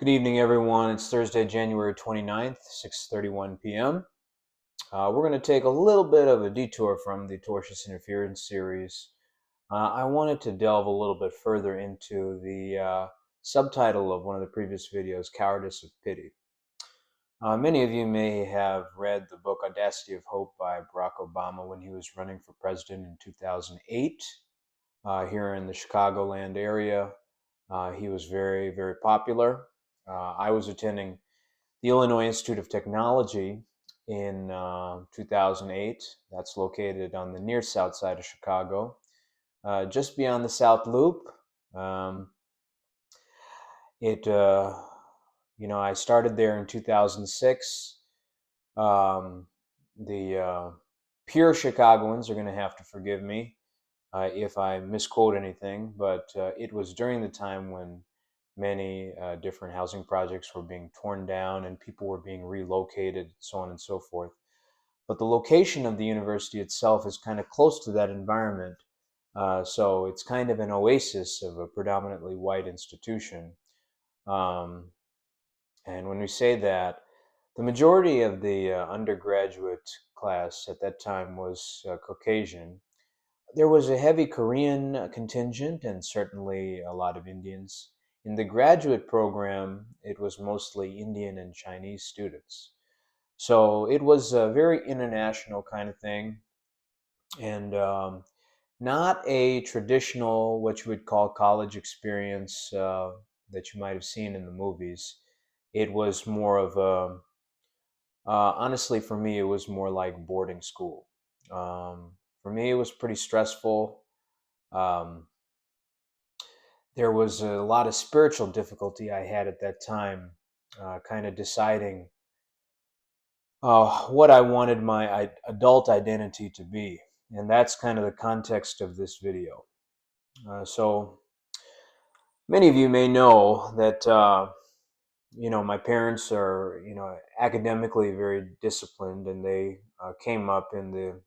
Good evening, everyone. It's Thursday, January 29th, 6:31 p.m. We're going to take a little bit of a detour from the tortious interference series. I wanted to delve a little bit further into the subtitle of one of the previous videos, Cowardice of Pity. Many of you may have read the book Audacity of Hope by Barack Obama when he was running for president in 2008 here in the Chicagoland area. He was very, very popular. I was attending the Illinois Institute of Technology in 2008. That's located on the near south side of Chicago, just beyond the South Loop. Um, I started there in 2006. Um, the pure Chicagoans are going to have to forgive me if I misquote anything, but it was during the time when many different housing projects were being torn down and people were being relocated, so on and so forth. But the location of the university itself is kind of close to that environment, so it's kind of an oasis of a predominantly white institution. Um, and when we say that, the majority of the undergraduate class at that time was Caucasian. There was a heavy Korean contingent and certainly a lot of Indians. In the graduate program, it was mostly Indian and Chinese students. So it was a very international kind of thing, and not a traditional, what you would call college experience that you might have seen in the movies. It was more of a, honestly, for me, it was more like boarding school. For me, it was pretty stressful. Um, there was a lot of spiritual difficulty I had at that time, kind of deciding what I wanted my adult identity to be. And that's kind of the context of this video. So many of you may know that, my parents are, academically very disciplined, and they came up in the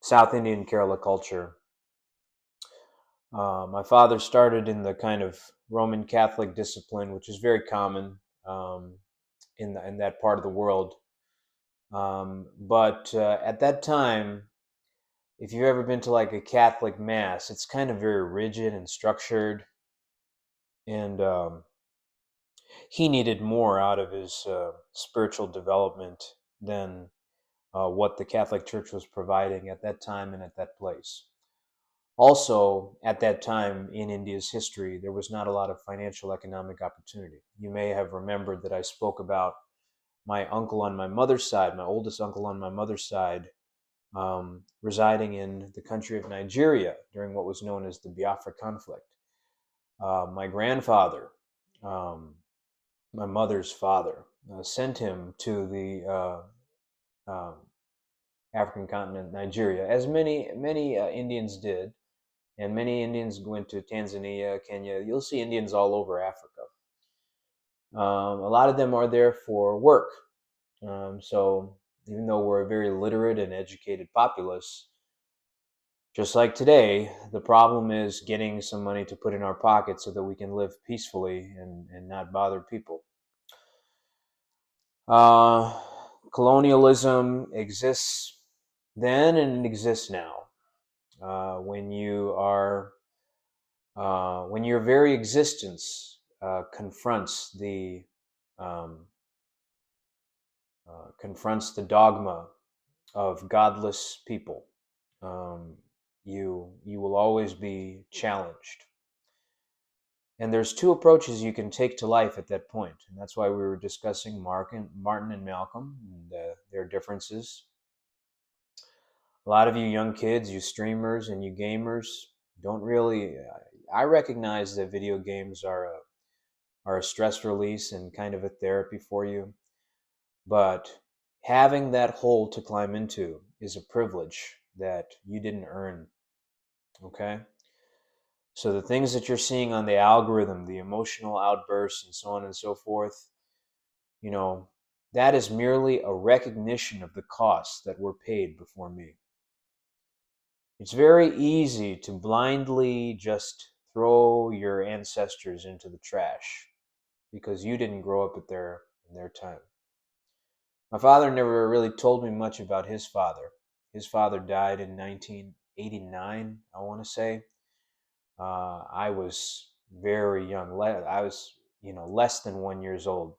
South Indian Kerala culture. My father started in the kind of Roman Catholic discipline, which is very common in that part of the world. But at that time, if you've ever been to like a Catholic mass, it's kind of very rigid and structured, and he needed more out of his spiritual development than what the Catholic Church was providing at that time and at that place. Also, at that time in India's history, there was not a lot of financial economic opportunity. You may have remembered that I spoke about my uncle on my mother's side, my oldest uncle on my mother's side, residing in the country of Nigeria during what was known as the Biafra conflict. My grandfather, um, my mother's father, sent him to the African continent, Nigeria, as many Indians did, and many Indians went to Tanzania, Kenya. You'll see Indians all over Africa. A lot of them are there for work. So even though we're a very literate and educated populace, just like today, the problem is getting some money to put in our pockets so that we can live peacefully and not bother people. Uh, Colonialism exists then and it exists now. When your very existence confronts um, the dogma of godless people, um, you will always be challenged. And there's two approaches you can take to life at that point, and that's why we were discussing Martin and Malcolm and their differences. A lot of you young kids, you streamers and you gamers, don't really. I recognize that video games are a stress release and kind of a therapy for you, but having that hole to climb into is a privilege that you didn't earn. Okay. So the things that you're seeing on the algorithm, the emotional outbursts and so on and so forth, you know, that is merely a recognition of the costs that were paid before me. It's very easy to blindly just throw your ancestors into the trash because you didn't grow up in their time. My father never really told me much about his father. His father died in 1989, I want to say. I was very young. I was, less than 1 years old.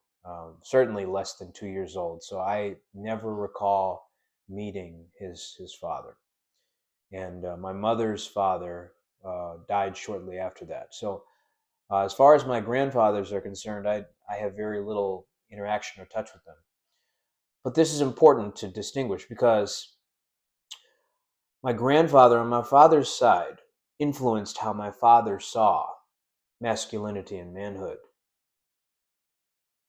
Certainly less than 2 years old. So I never recall meeting his father. And my mother's father died shortly after that. So as far as my grandfathers are concerned, I have very little interaction or touch with them. But this is important to distinguish because my grandfather on my father's side influenced how my father saw masculinity and manhood.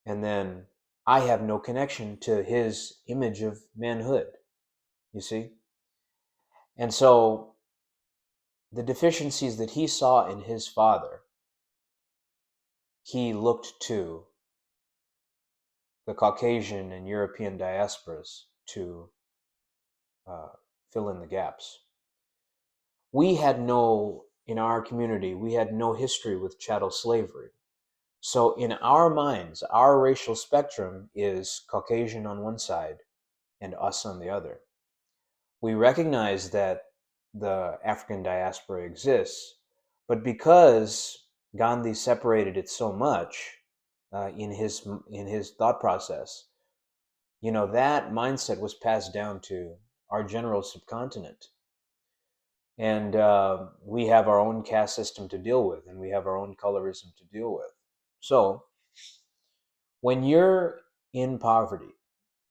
And then I have no connection to his image of manhood, you see? And so the deficiencies that he saw in his father, he looked to the Caucasian and European diasporas to uh, fill in the gaps. In our community, we had no history with chattel slavery. So in our minds, our racial spectrum is Caucasian on one side and us on the other. We recognize that the African diaspora exists, but because Gandhi separated it so much in his thought process, that mindset was passed down to our general subcontinent. And we have our own caste system to deal with, and we have our own colorism to deal with. So when you're in poverty,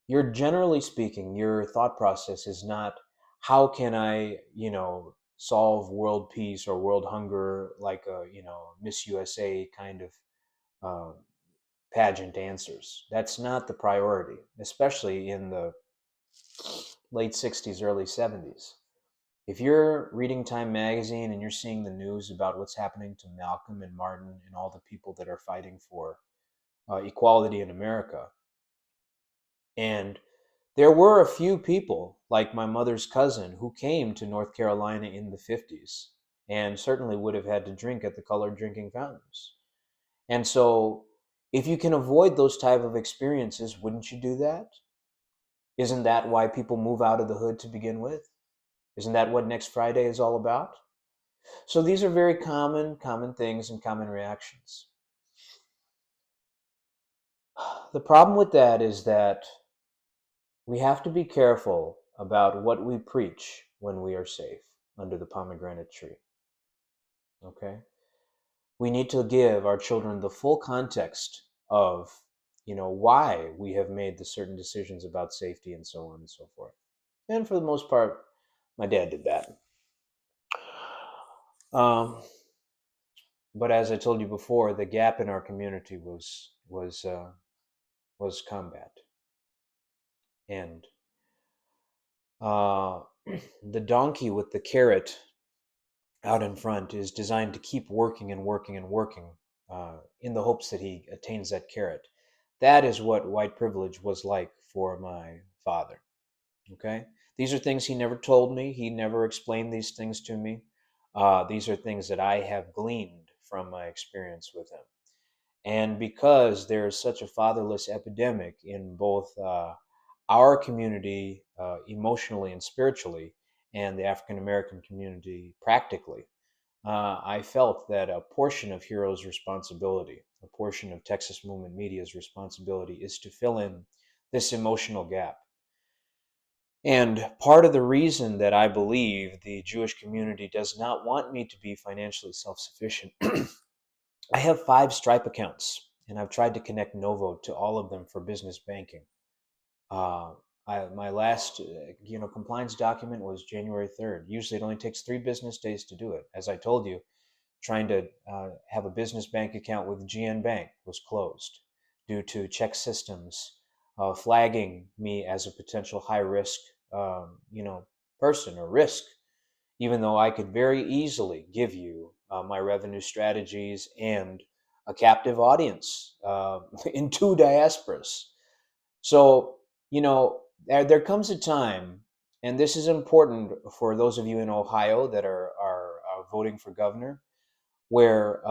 you're generally speaking, your thought process is not how can I, solve world peace or world hunger like a, Miss USA kind of uh, pageant answers. That's not the priority, especially in the late 60s, early 70s. If you're reading Time magazine and you're seeing the news about what's happening to Malcolm and Martin and all the people that are fighting for equality in America, and there were a few people, like my mother's cousin, who came to North Carolina in the 50s and certainly would have had to drink at the colored drinking fountains. And so, if you can avoid those type of experiences, wouldn't you do that? Isn't that why people move out of the hood to begin with? Isn't that what Next Friday is all about? So these are very common things and common reactions. The problem with that is that we have to be careful about what we preach when we are safe under the pomegranate tree. Okay? We need to give our children the full context of, why we have made the certain decisions about safety and so on and so forth. And for the most part, my dad did that. Um, but as I told you before, the gap in our community was combat. And uh, the donkey with the carrot out in front is designed to keep working and working and working in the hopes that he attains that carrot. That is what white privilege was like for my father. Okay? These are things he never told me. He never explained these things to me. These are things that I have gleaned from my experience with him. And because there is such a fatherless epidemic in both our community, emotionally and spiritually, and the African American community practically, I felt that a portion of Hero's responsibility, a portion of Texas Movement Media's responsibility, is to fill in this emotional gap. And part of the reason that I believe the Jewish community does not want me to be financially self sufficient, I have 5 Stripe accounts, and I've tried to connect Novo to all of them for business banking. Uh, my last, compliance document was January 3rd. Usually, it only takes 3 business days to do it. As I told you, trying to have a business bank account with GN Bank was closed due to check systems flagging me as a potential high risk, person or risk, even though I could very easily give you my revenue strategies and a captive audience in 2 diasporas. So, there comes a time, and this is important for those of you in Ohio that are voting for governor. where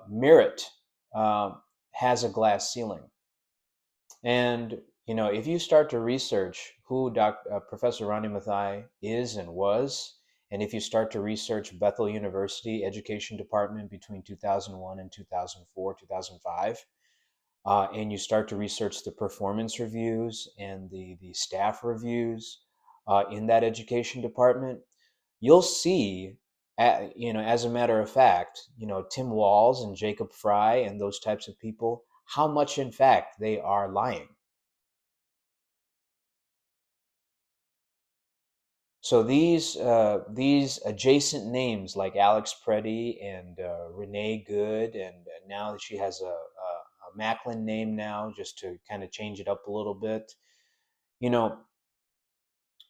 merit has a glass ceiling. And if you start to research who Professor Rani Mathai is and was, and if you start to research Bethel University Education Department between 2001 and 2004, 2005, and you start to research the performance reviews and the staff reviews in that education department, you'll see, as a matter of fact, Tim Walls and Jacob Fry and those types of people, how much in fact they are lying. So these adjacent names like Alex Preddy and Renee Good, and now she has a Macklin name now, just to kind of change it up a little bit. You know,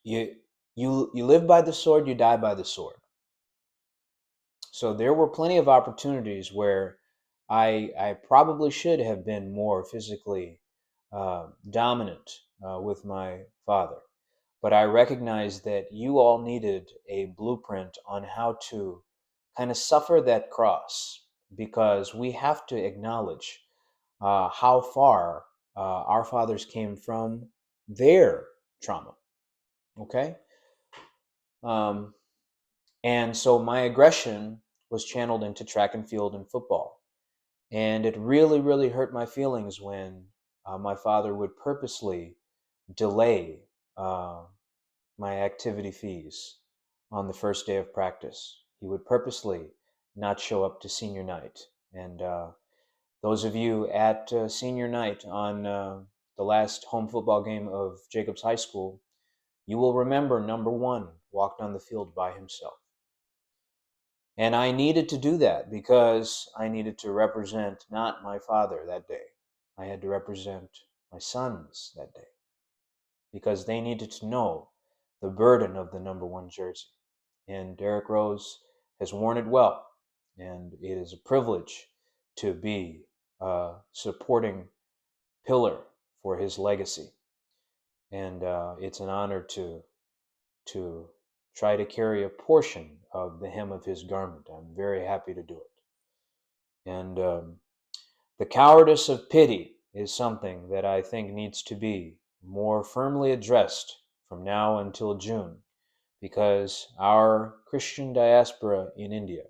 you you live by the sword, you die by the sword. So there were plenty of opportunities where I probably should have been more physically dominant with my father. But I recognized that you all needed a blueprint on how to kind of suffer that cross, because we have to acknowledge how far our fathers came from their trauma. Okay? Um, and so my aggression was channeled into track and field and football. And it really, really hurt my feelings when my father would purposely delay my activity fees on the first day of practice. He would purposely not show up to senior night. And those of you at senior night on the last home football game of Jacobs High School, you will remember number one walked on the field by himself. And I needed to do that because I needed to represent not my father that day. I had to represent my sons that day because they needed to know the burden of the number one jersey. And Derrick Rose has worn it well. And it is a privilege to be a supporting pillar for his legacy. And it's an honor to try to carry a portion of the hem of his garment. I'm very happy to do it. And the cowardice of pity is something that I think needs to be more firmly addressed from now until June, because our Christian diaspora in India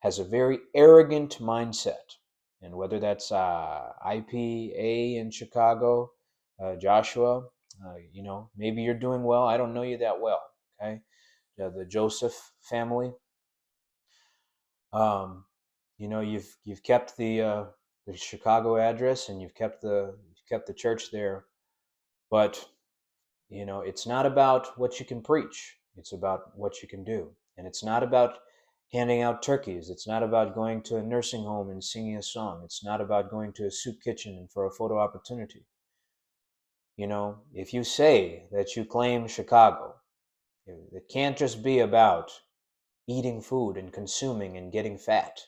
has a very arrogant mindset. And whether that's IPA in Chicago, Joshua, maybe you're doing well. I don't know you that well. Okay, the Joseph family. You've kept the Chicago address, and you've kept the church there, but it's not about what you can preach. It's about what you can do. And it's not about handing out turkeys. It's not about going to a nursing home and singing a song. It's not about going to a soup kitchen for a photo opportunity. If you say that you claim Chicago, it can't just be about eating food and consuming and getting fat.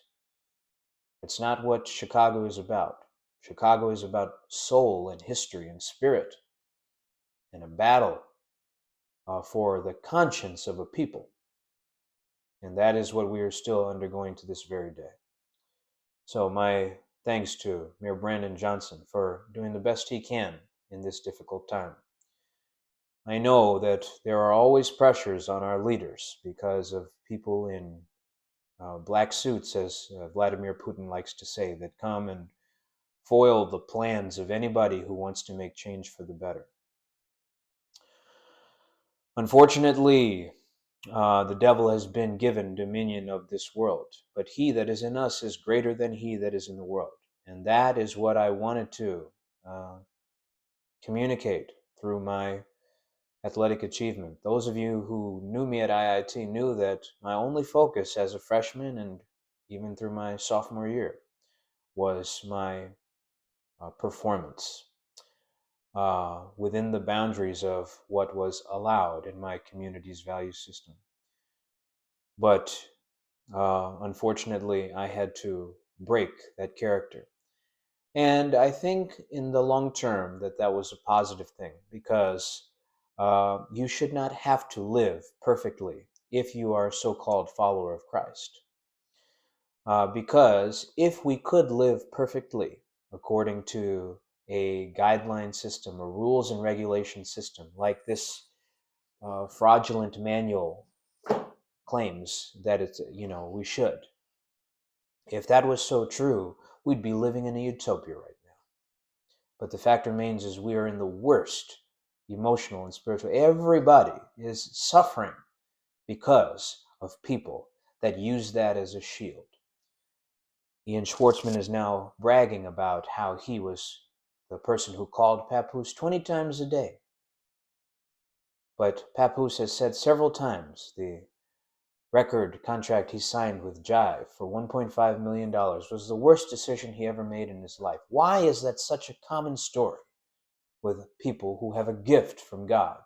It's not what Chicago is about. Chicago is about soul and history and spirit, and a battle for the conscience of a people. And that is what we are still undergoing to this very day. So my thanks to Mayor Brandon Johnson for doing the best he can in this difficult time. I know that there are always pressures on our leaders because of people in black suits, as Vladimir Putin likes to say, that come and foil the plans of anybody who wants to make change for the better. Unfortunately, the devil has been given dominion of this world, but he that is in us is greater than he that is in the world. And that is what I wanted to communicate through my athletic achievement. Those of you who knew me at IIT knew that my only focus as a freshman, and even through my sophomore year, was my performance within the boundaries of what was allowed in my community's value system. But unfortunately, I had to break that character. And I think in the long term that was a positive thing, because you should not have to live perfectly if you are a so-called follower of Christ. Because if we could live perfectly according to a guideline system, a rules and regulation system, like this fraudulent manual claims that we should. If that was so true, we'd be living in a utopia right now. But the fact remains is we are in the worst emotional and spiritual. Everybody is suffering because of people that use that as a shield. Ian Schwartzman is now bragging about how he was the person who called Papoose 20 times a day. But Papoose has said several times the record contract he signed with Jive for $1.5 million was the worst decision he ever made in his life. Why is that such a common story with people who have a gift from God?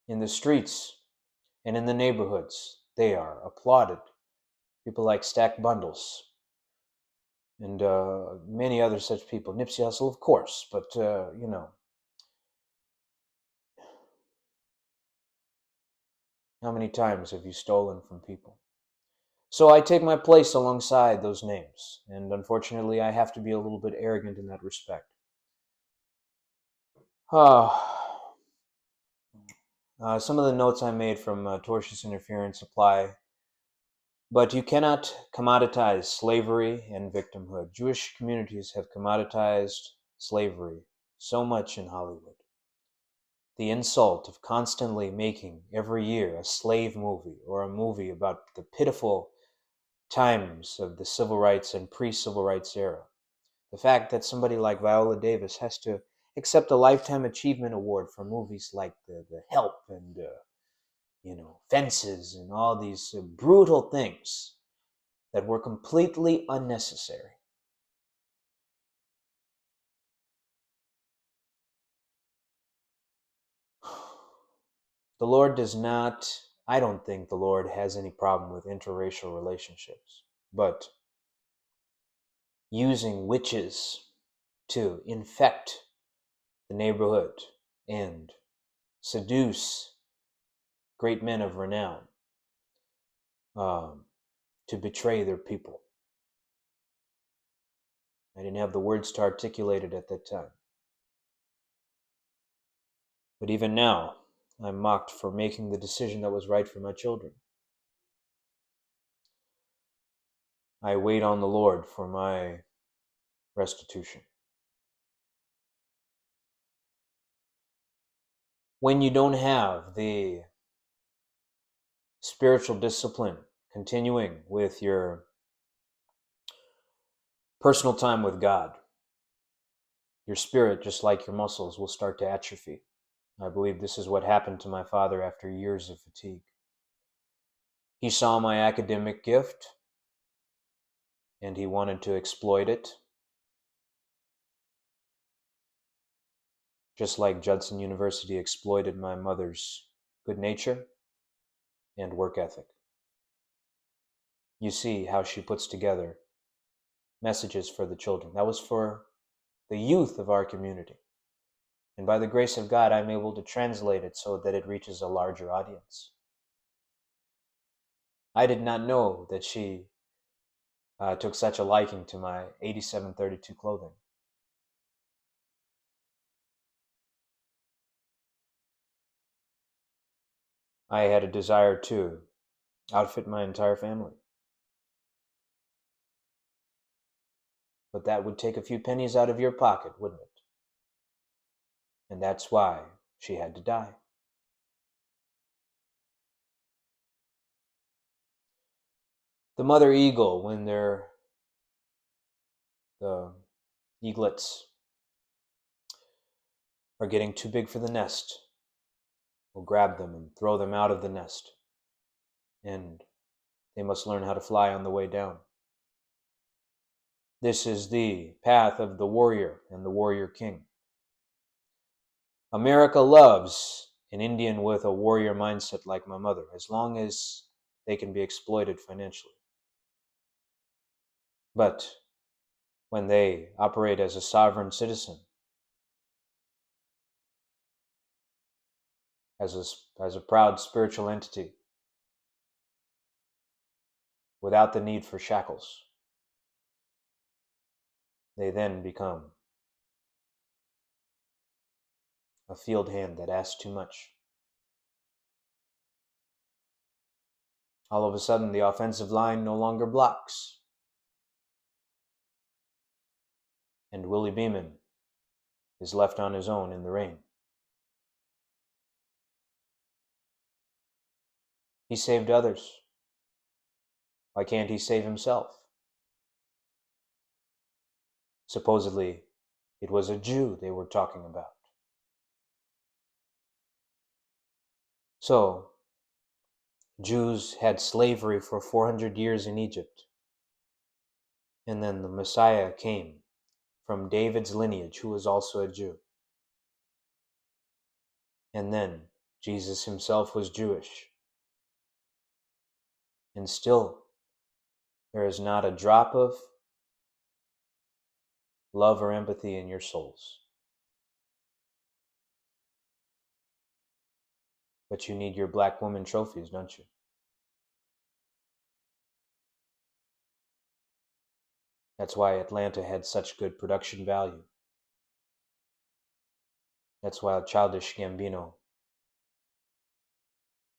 In the streets and in the neighborhoods, they are applauded. People like Stack Bundles and many other such people. Nipsey Hussle, of course, but how many times have you stolen from people? So I take my place alongside those names, and unfortunately I have to be a little bit arrogant in that respect. Some of the notes I made from tortious interference apply, but you cannot commoditize slavery and victimhood. Jewish communities have commoditized slavery so much in Hollywood. The insult of constantly making every year a slave movie or a movie about the pitiful times of the civil rights and pre-civil rights era. The fact that somebody like Viola Davis has to accept a Lifetime Achievement Award for movies like The Help and Fences and all these brutal things that were completely unnecessary. The Lord does not, I don't think the Lord has any problem with interracial relationships, but using witches to infect the neighborhood and seduce great men of renown to betray their people. I didn't have the words to articulate it at that time. But even now, I'm mocked for making the decision that was right for my children. I wait on the Lord for my restitution. When you don't have the spiritual discipline continuing with your personal time with God, your spirit, just like your muscles, will start to atrophy. I believe this is what happened to my father after years of fatigue. He saw my academic gift and he wanted to exploit it, just like Judson University exploited my mother's good nature and work ethic. You see how she puts together messages for the children. That was for the youth of our community. And by the grace of God, I'm able to translate it so that it reaches a larger audience. I did not know that she took such a liking to my 8732 clothing. I had a desire to outfit my entire family. But that would take a few pennies out of your pocket, wouldn't it? And that's why she had to die. The mother eagle, when the eaglets are getting too big for the nest, will grab them and throw them out of the nest. And they must learn how to fly on the way down. This is the path of the warrior and the warrior king. America loves an Indian with a warrior mindset like my mother, as long as they can be exploited financially. But when they operate as a sovereign citizen, as a proud spiritual entity, without the need for shackles. They then become a field hand that asks too much. All of a sudden, the offensive line no longer blocks, and Willie Beeman is left on his own in the rain. He saved others. Why can't he save himself? Supposedly, it was a Jew they were talking about. So, Jews had slavery for 400 years in Egypt. And then the Messiah came from David's lineage, who was also a Jew. And then Jesus himself was Jewish. And still, there is not a drop of love or empathy in your souls. But you need your black woman trophies, don't you? That's why Atlanta had such good production value. That's why Childish Gambino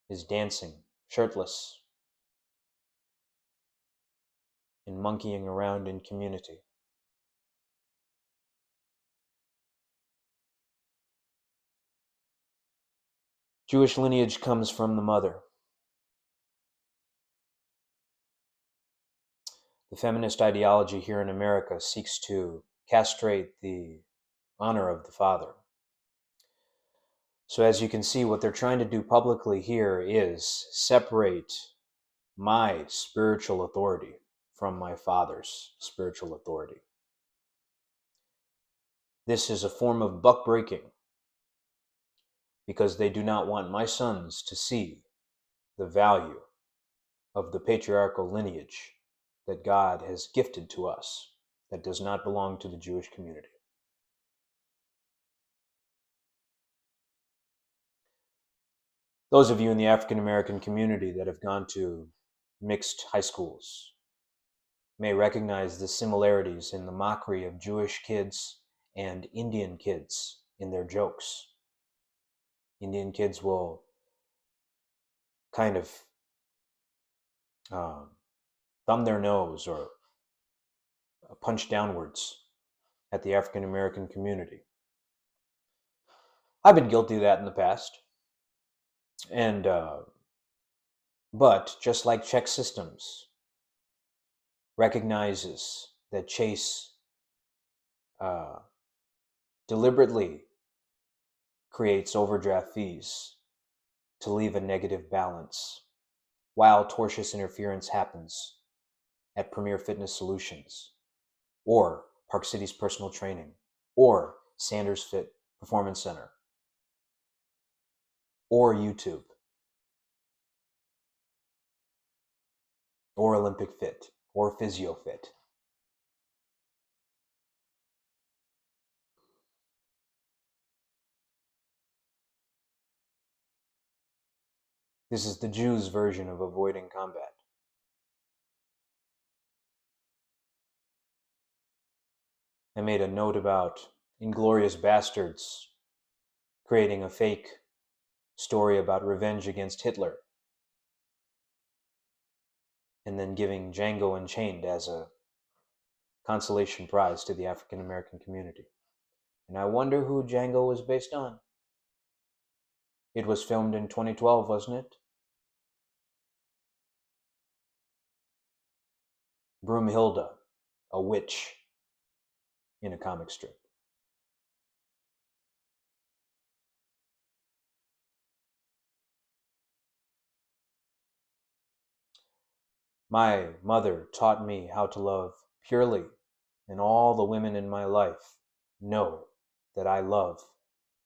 is dancing, shirtless, and monkeying around in Community. Jewish lineage comes from the mother. The feminist ideology here in America seeks to castrate the honor of the father. So as you can see, what they're trying to do publicly here is separate my spiritual authority from my father's spiritual authority. This is a form of buck breaking because they do not want my sons to see the value of the patriarchal lineage that God has gifted to us that does not belong to the Jewish community. Those of you in the African American community that have gone to mixed high schools may recognize the similarities in the mockery of Jewish kids and Indian kids in their jokes. Indian kids will kind of thumb their nose or punch downwards at the African American community. I've been guilty of that in the past. And but just like check systems recognizes that Chase deliberately creates overdraft fees to leave a negative balance while tortious interference happens at Premier Fitness Solutions or Park City's Personal Training or Sanders Fit Performance Center or YouTube or Olympic Fit or Physio Fit. This is the Jews' version of avoiding combat. I made a note about Inglorious Bastards creating a fake story about revenge against Hitler and then giving Django Unchained as a consolation prize to the African American community. And I wonder who Django was based on. It was filmed in 2012, wasn't it? Broomhilda, a witch in a comic strip. My mother taught me how to love purely, and all the women in my life know that I love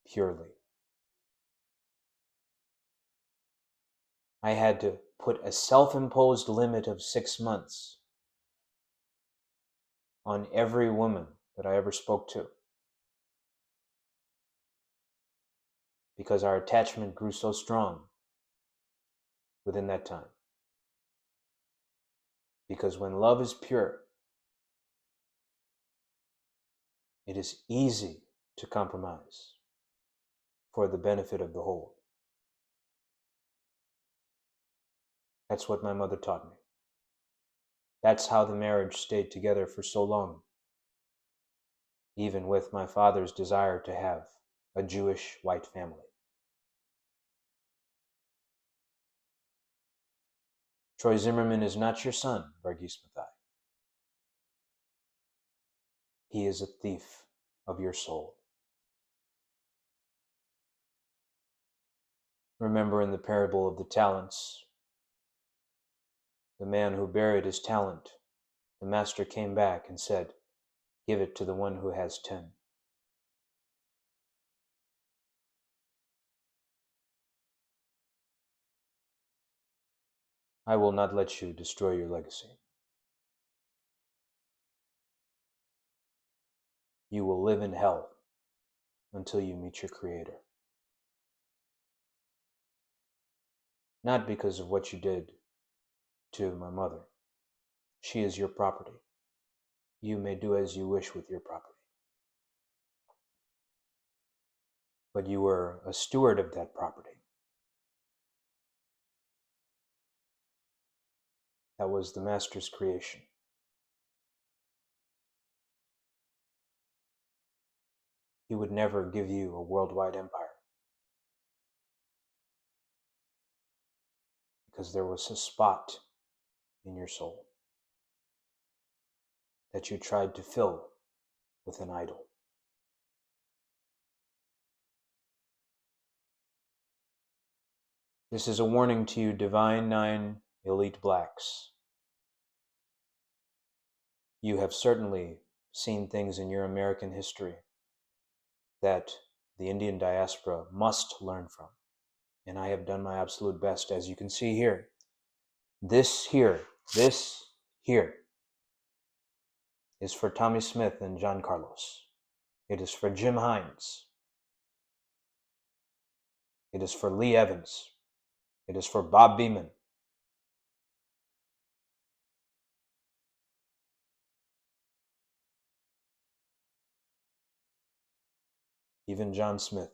purely. I had to put a self-imposed limit of 6 months on every woman that I ever spoke to because our attachment grew so strong within that time. Because when love is pure, it is easy to compromise for the benefit of the whole. That's what my mother taught me. That's how the marriage stayed together for so long, even with my father's desire to have a Jewish white family. Troy Zimmerman is not your son, Varghese Mathai. He is a thief of your soul. Remember in the parable of the talents, the man who buried his talent, the master came back and said, "Give it to the one who has 10. I will not let you destroy your legacy. You will live in hell until you meet your Creator. Not because of what you did to my mother. She is your property. You may do as you wish with your property. But you were a steward of that property. That was the master's creation. He would never give you a worldwide empire because there was a spot in your soul that you tried to fill with an idol. This is a warning to you, Divine Nine elite blacks. You have certainly seen things in your American history that the Indian diaspora must learn from. And I have done my absolute best, as you can see here. This here is for Tommy Smith and John Carlos. It is for Jim Hines. It is for Lee Evans. It is for Bob Beamon. Even John Smith.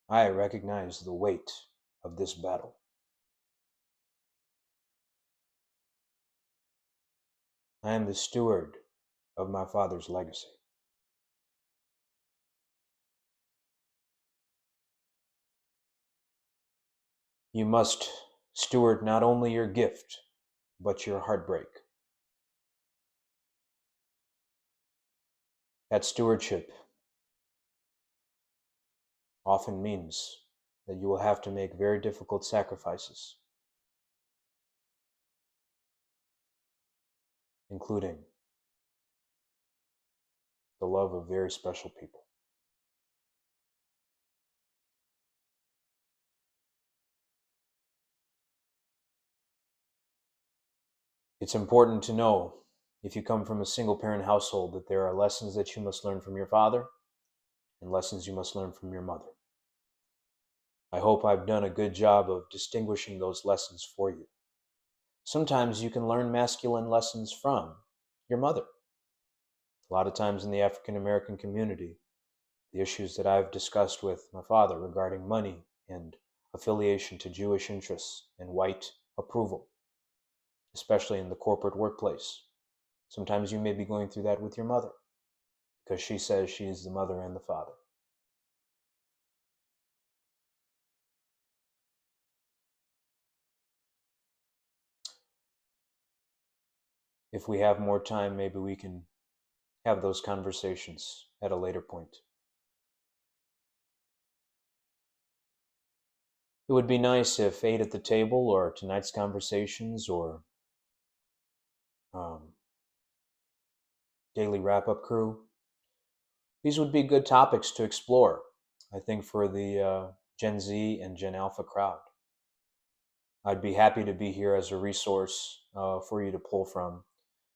I recognize the weight of this battle. I am the steward of my father's legacy. You must steward not only your gift, but your heartbreak. That stewardship often means that you will have to make very difficult sacrifices, including the love of very special people. It's important to know, if you come from a single-parent household, that there are lessons that you must learn from your father and lessons you must learn from your mother. I hope I've done a good job of distinguishing those lessons for you. Sometimes you can learn masculine lessons from your mother. A lot of times in the African American community, the issues that I've discussed with my father regarding money and affiliation to Jewish interests and white approval, especially in the corporate workplace. Sometimes you may be going through that with your mother because she says she is the mother and the father. If we have more time, maybe we can have those conversations at a later point. It would be nice if Eight at the Table or tonight's conversations or Daily Wrap-Up Crew, these would be good topics to explore, I think, for the Gen Z and Gen Alpha crowd. I'd be happy to be here as a resource for you to pull from.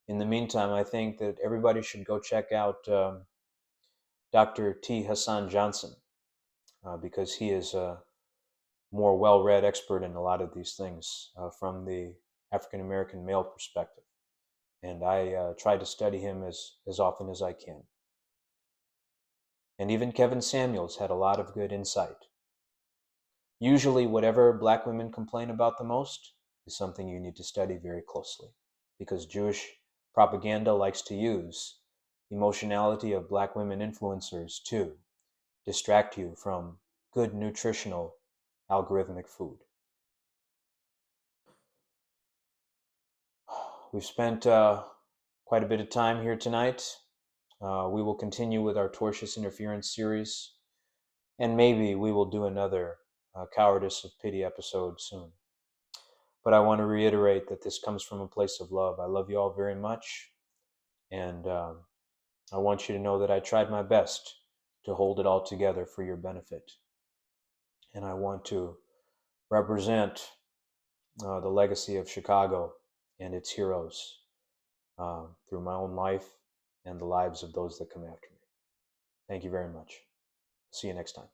In the meantime, I think that everybody should go check out Dr. T. Hassan Johnson because he is more well-read expert in a lot of these things from the African-American male perspective. And I try to study him as often as I can. And even Kevin Samuels had a lot of good insight. Usually, whatever black women complain about the most is something you need to study very closely, because Jewish propaganda likes to use emotionality of black women influencers to distract you from good nutritional algorithmic food. We've spent quite a bit of time here tonight. We will continue with our tortious interference series, and maybe we will do another Cowardice of Pity episode soon. But I want to reiterate that this comes from a place of love. I love you all very much, and I want you to know that I tried my best to hold it all together for your benefit. And I want to represent the legacy of Chicago and its heroes through my own life and the lives of those that come after me. Thank you very much. See you next time.